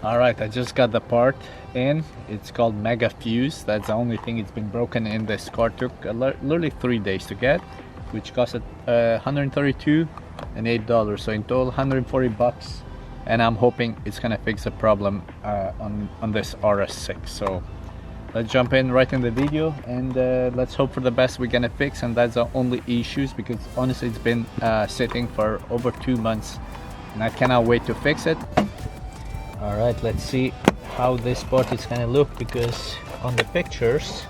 Alright, I just got the part in. It's called Mega Fuse. That's the only thing it's been broken in this car. Took literally 3 days to get, which cost $132 and $8. So in total, 140 bucks. And I'm hoping it's gonna fix the problem on this RS6. So let's jump in right in the video and let's hope for the best we're gonna fix. And that's the only issues, because honestly it's been sitting for over 2 months and I cannot wait to fix it. All right, let's see how this part is gonna look, because on the pictures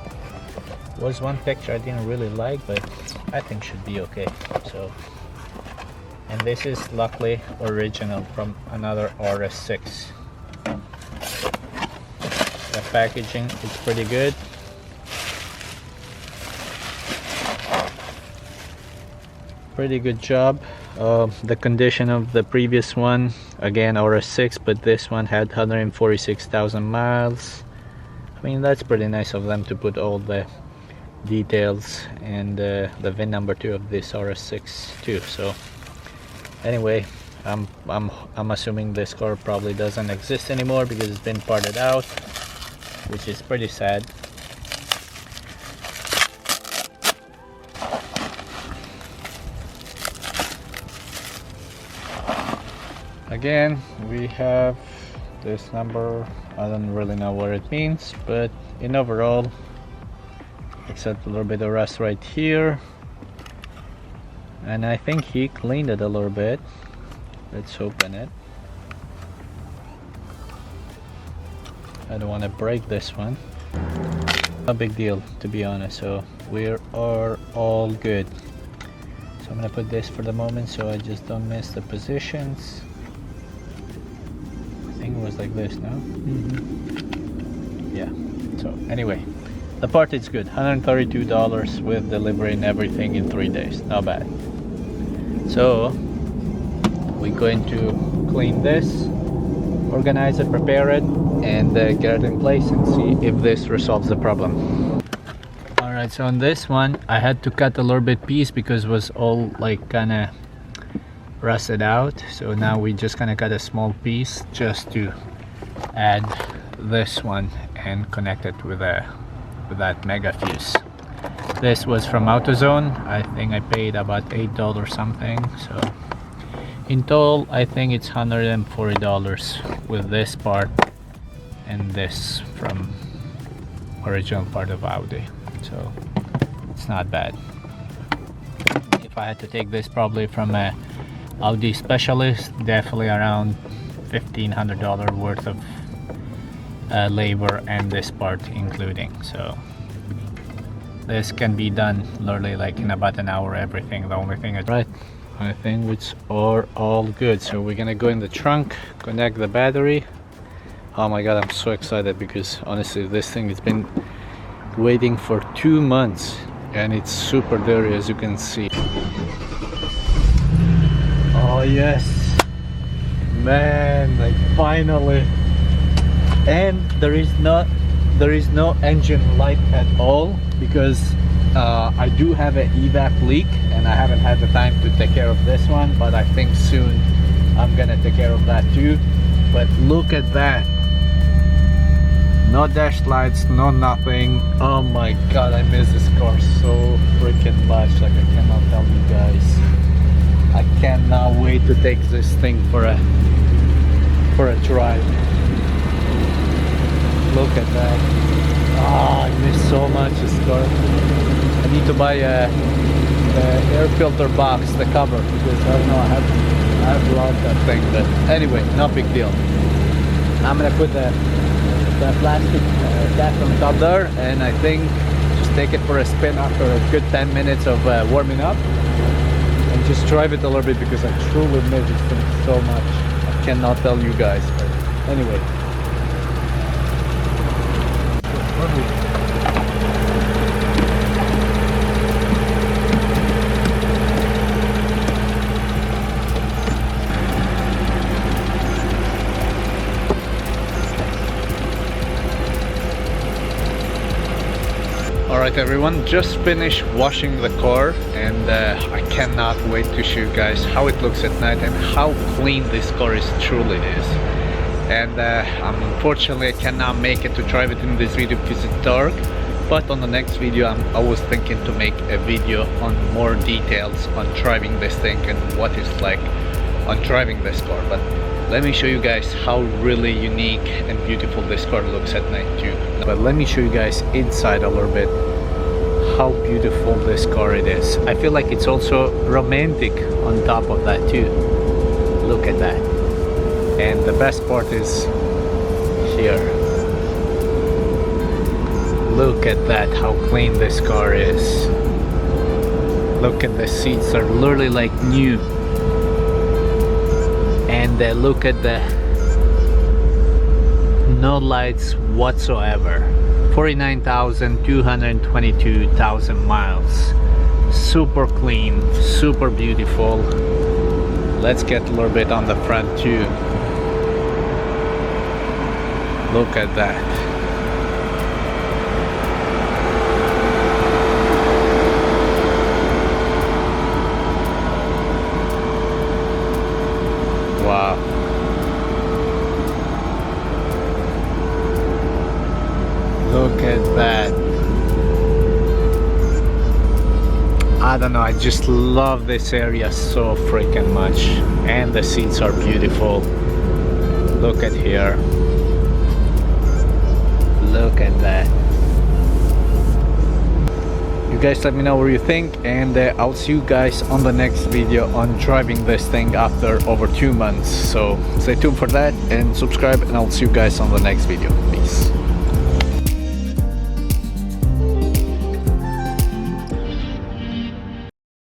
was one picture I didn't really like, but I think should be okay. So, and this is luckily original from another RS6. The packaging is pretty good. Pretty good job. The condition of the previous one, again RS6, but this one had 146,000 miles. I mean, that's pretty nice of them to put all the details and the VIN number too of this RS6 too. So anyway, I'm assuming this car probably doesn't exist anymore because it's been parted out, which is pretty sad. Again, we have this number. I don't really know what it means, but in overall, except a little bit of rust right here, and I think he cleaned it a little bit. Let's open it. I don't want to break this one. No big deal, to be honest. So we are all good. So I'm gonna put this for the moment so I just don't miss the positions. It was like this, no? Yeah. So anyway, the part is good. $132 with delivery and everything in 3 days. Not bad. So we're going to clean this, organize it, prepare it, and get it in place and see if this resolves the problem. Alright, so on this one I had to cut a little bit piece because it was all like kinda rusted out. So now we just gonna cut a small piece just to add this one and connect it with that Mega Fuse. This was from AutoZone. I think I paid about $8 something. So in total I think it's $140 with this part and this from original part of Audi. So it's not bad. If I had to take this probably from a Audi specialist, definitely around $1,500 worth of labor and this part including. So this can be done literally like in about an hour, everything. The only thing is right, I think it's all good. So we're gonna go in the trunk, connect the battery. Oh my god, I'm so excited because honestly this thing has been waiting for 2 months and it's super dirty, as you can see. Oh yes, man, like finally. And there is no engine light at all because I do have an evap leak and I haven't had the time to take care of this one, but I think soon I'm gonna take care of that too. But look at that, no dash lights, no nothing. Oh my god, I miss this car so freaking much. Like I cannot tell you guys. I cannot wait to take this thing for a drive. Look at that. Ah, I miss so much this car. I need to buy the air filter box, the cover, because I don't know, I've lost that thing. But anyway, no big deal. I'm gonna put the plastic cap on top there, and I think just take it for a spin after a good 10 minutes of warming up. And just drive it a little bit because I truly miss this thing so much. I cannot tell you guys, but anyway. Alright everyone, just finished washing the car and I cannot wait to show you guys how it looks at night and how clean this car is, truly is. and unfortunately I cannot make it to drive it in this video because it's dark. But on the next video I was thinking to make a video on more details on driving this thing and what it's like on driving this car. But let me show you guys how really unique and beautiful this car looks at night too. But let me show you guys inside a little bit how beautiful this car it is. I feel like it's also romantic on top of that too. Look at that. And the best part is here. Look at that, how clean this car is. Look at the seats, are literally like new. And look at the no lights whatsoever. 49,222,000 miles. Super clean, super beautiful. Let's get a little bit on the front too. Look at that. Wow. Look at that. I don't know, I just love this area so freaking much. And the seats are beautiful. Look at here. Look at that. You guys let me know what you think, and I'll see you guys on the next video on driving this thing after over 2 months. So stay tuned for that and subscribe, and I'll see you guys on the next video. Peace.